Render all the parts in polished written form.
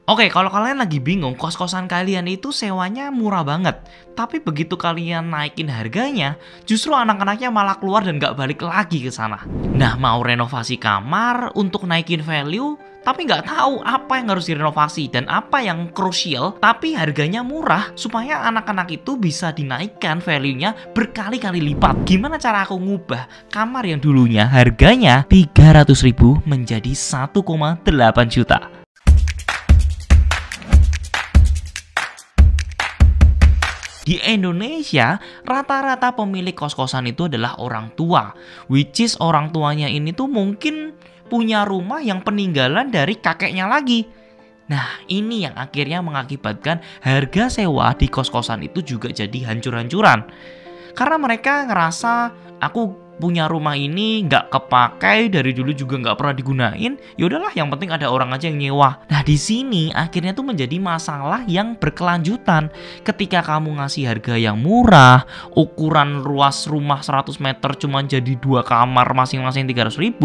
Oke, kalau kalian lagi bingung kos-kosan kalian itu sewanya murah banget, tapi begitu kalian naikin harganya, justru anak-anaknya malah keluar dan nggak balik lagi ke sana. Nah, mau renovasi kamar untuk naikin value, tapi nggak tahu apa yang harus direnovasi dan apa yang krusial, tapi harganya murah supaya anak-anak itu bisa dinaikkan value-nya berkali-kali lipat. Gimana cara aku ngubah kamar yang dulunya harganya 300.000 menjadi 1,8 juta? Di Indonesia, rata-rata pemilik kos-kosan itu adalah orang tua. Which is orang tuanya ini tuh mungkin punya rumah yang peninggalan dari kakeknya lagi. Nah, ini yang akhirnya mengakibatkan harga sewa di kos-kosan itu juga jadi hancur-hancuran. Karena mereka ngerasa, aku punya rumah ini nggak kepakai, dari dulu juga nggak pernah digunain, yaudahlah yang penting ada orang aja yang nyewa. Nah, di sini akhirnya tuh menjadi masalah yang berkelanjutan. Ketika kamu ngasih harga yang murah, ukuran luas rumah 100 meter cuma jadi 2 kamar masing-masing 300.000,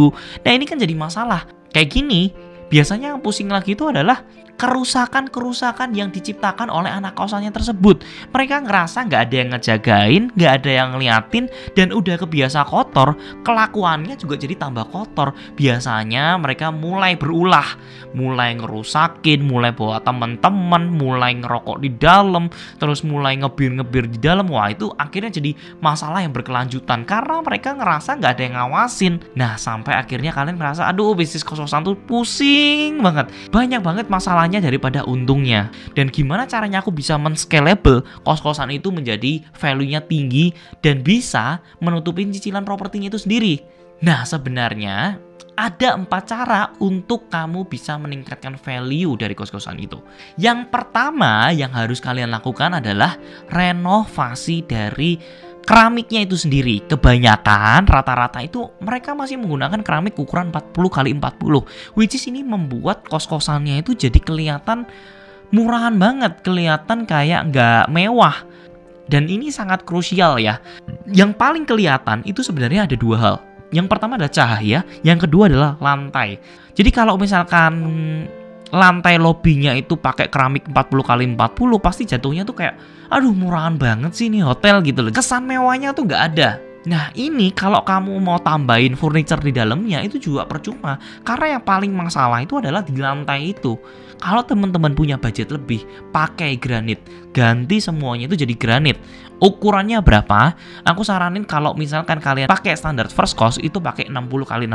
nah ini kan jadi masalah. Kayak gini, biasanya yang pusing lagi itu adalah kerusakan-kerusakan yang diciptakan oleh anak kosannya tersebut. Mereka ngerasa nggak ada yang ngejagain, nggak ada yang ngeliatin, dan udah kebiasa kotor, kelakuannya juga jadi tambah kotor. Biasanya mereka mulai berulah, mulai ngerusakin, mulai bawa teman-teman, mulai ngerokok di dalam, terus mulai ngebir-ngebir di dalam. Wah, itu akhirnya jadi masalah yang berkelanjutan karena mereka ngerasa nggak ada yang ngawasin. Nah, sampai akhirnya kalian ngerasa, aduh, bisnis kos-kosan tuh pusing banget, banyak banget masalah daripada untungnya. Dan gimana caranya aku bisa men-scalable kos-kosan itu menjadi value-nya tinggi dan bisa menutupin cicilan propertinya itu sendiri. Nah, sebenarnya ada 4 cara untuk kamu bisa meningkatkan value dari kos-kosan itu. Yang pertama yang harus kalian lakukan adalah renovasi dari keramiknya itu sendiri. Kebanyakan rata-rata itu mereka masih menggunakan keramik ukuran 40x40, which is ini membuat kos-kosannya itu jadi kelihatan murahan banget, kelihatan kayak nggak mewah. Dan ini sangat krusial ya. Yang paling kelihatan itu sebenarnya ada 2 hal. Yang pertama adalah cahaya, yang kedua adalah lantai. Jadi kalau misalkan lantai lobbynya itu pakai keramik 40x40, pasti jatuhnya tuh kayak, aduh, murahan banget sih ini hotel gitu loh. Kesan mewahnya tuh nggak ada. Nah, ini kalau kamu mau tambahin furniture di dalamnya itu juga percuma. Karena yang paling masalah itu adalah di lantai itu. Kalau teman-teman punya budget lebih, pakai granit. Ganti semuanya itu jadi granit. Ukurannya berapa? Aku saranin kalau misalkan kalian pakai standar first cost itu pakai 60x60.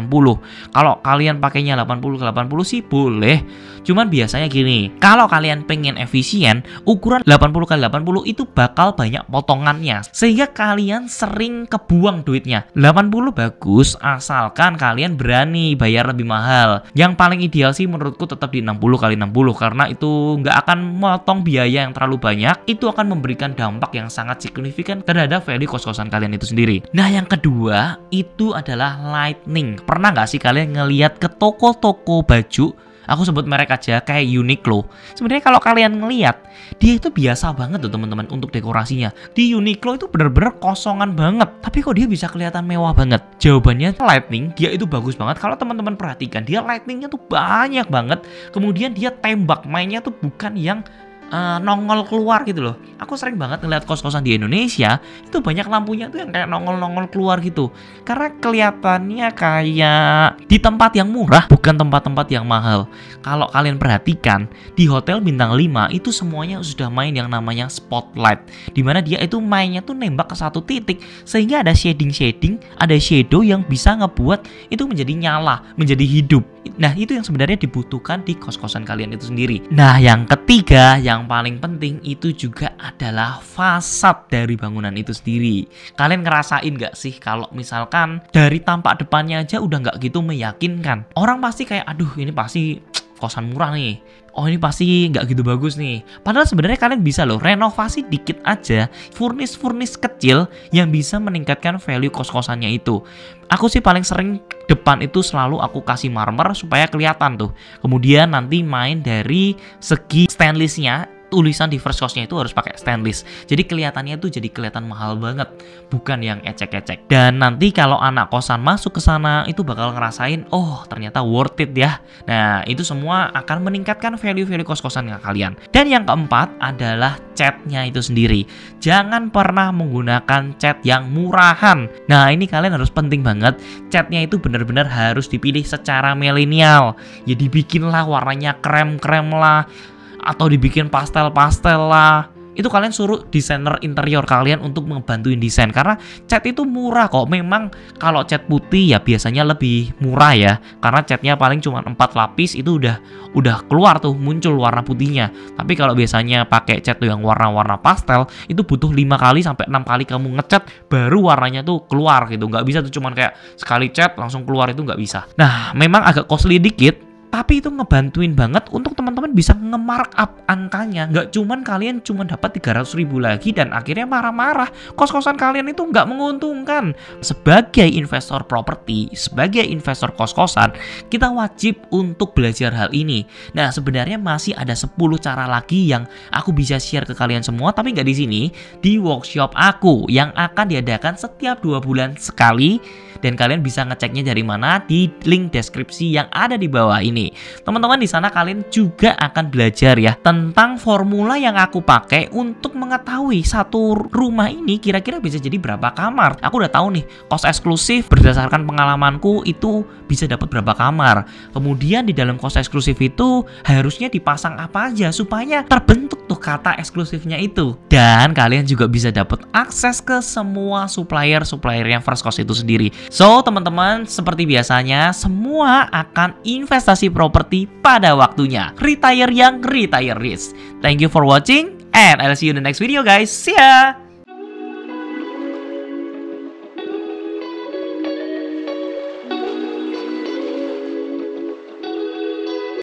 Kalau kalian pakainya 80x80 sih boleh. Cuman biasanya gini, kalau kalian pengen efisien, ukuran 80x80 itu bakal banyak potongannya, sehingga kalian sering kebuang duitnya. 80 bagus asalkan kalian berani bayar lebih mahal. Yang paling ideal sih menurutku tetap di 60x60 karena itu nggak akan motong biaya yang terlalu banyak. Itu akan memberikan dampak yang sangat signifikan terhadap value kos-kosan kalian itu sendiri. Nah, yang kedua itu adalah lighting. Pernah nggak sih kalian ngelihat ke toko-toko baju? Aku sebut merek aja, kayak Uniqlo. Sebenarnya kalau kalian ngelihat, dia itu biasa banget tuh teman-teman untuk dekorasinya. Di Uniqlo itu bener-bener kosongan banget, tapi kok dia bisa kelihatan mewah banget? Jawabannya lighting, dia itu bagus banget. Kalau teman-teman perhatikan, dia lightingnya tuh banyak banget. Kemudian dia tembak mainnya tuh bukan yang nongol keluar gitu loh. Aku sering banget ngeliat kos-kosan di Indonesia itu banyak lampunya tuh yang kayak nongol-nongol keluar gitu. Karena kelihatannya kayak di tempat yang murah, bukan tempat-tempat yang mahal. Kalau kalian perhatikan di hotel bintang 5 itu semuanya sudah main yang namanya spotlight, dimana dia itu mainnya tuh nembak ke satu titik, sehingga ada shading-shading, ada shadow yang bisa ngebuat itu menjadi nyala, menjadi hidup. Nah, itu yang sebenarnya dibutuhkan di kos-kosan kalian itu sendiri. Nah, yang ketiga, yang paling penting itu juga adalah fasad dari bangunan itu sendiri. Kalian ngerasain gak sih kalau misalkan dari tampak depannya aja udah gak gitu meyakinkan? Orang pasti kayak, aduh, ini pasti kosan murah nih. Oh, ini pasti nggak gitu bagus nih. Padahal sebenarnya kalian bisa loh renovasi dikit aja, furnish kecil yang bisa meningkatkan value kos-kosannya itu. Aku sih paling sering depan itu selalu aku kasih marmer supaya kelihatan tuh. Kemudian nanti main dari segi stainlessnya tulisan di first cost-nya itu harus pakai stainless. Jadi kelihatannya itu jadi kelihatan mahal banget, bukan yang ecek-ecek. Dan nanti kalau anak kosan masuk ke sana itu bakal ngerasain, oh ternyata worth it ya. Nah, itu semua akan meningkatkan value-value kos-kosan kalian. Dan yang keempat adalah catnya itu sendiri. Jangan pernah menggunakan cat yang murahan. Nah, ini kalian harus penting banget. Catnya itu benar-benar harus dipilih secara milenial. Ya dibikinlah warnanya krem-krem lah, atau dibikin pastel-pastel lah. Itu kalian suruh desainer interior kalian untuk membantuin desain, karena cat itu murah kok. Memang kalau cat putih ya biasanya lebih murah ya, karena catnya paling cuma 4 lapis itu udah keluar tuh, muncul warna putihnya. Tapi kalau biasanya pakai cat tuh yang warna-warna pastel, itu butuh 5 kali sampai 6 kali kamu ngecat baru warnanya tuh keluar gitu. Nggak bisa tuh cuman kayak sekali cat langsung keluar, itu nggak bisa. Nah, memang agak costly dikit, tapi itu ngebantuin banget untuk teman-teman bisa nge-markup angkanya. Nggak cuman kalian cuma dapat 300.000 lagi dan akhirnya marah-marah. Kos-kosan kalian itu nggak menguntungkan. Sebagai investor properti, sebagai investor kos-kosan, kita wajib untuk belajar hal ini. Nah, sebenarnya masih ada 10 cara lagi yang aku bisa share ke kalian semua, tapi nggak di sini, di workshop aku yang akan diadakan setiap 2 bulan sekali. Dan kalian bisa ngeceknya dari mana di link deskripsi yang ada di bawah ini. Teman-teman, di sana kalian juga akan belajar ya tentang formula yang aku pakai untuk mengetahui satu rumah ini kira-kira bisa jadi berapa kamar. Aku udah tahu nih, kos eksklusif berdasarkan pengalamanku itu bisa dapat berapa kamar. Kemudian di dalam kos eksklusif itu harusnya dipasang apa aja supaya terbentuk tuh kata eksklusifnya itu. Dan kalian juga bisa dapat akses ke semua supplier yang first cost itu sendiri. So, teman-teman, seperti biasanya, semua akan investasi properti pada waktunya. Retire young, retire rich. Thank you for watching, and I'll see you in the next video, guys. See ya!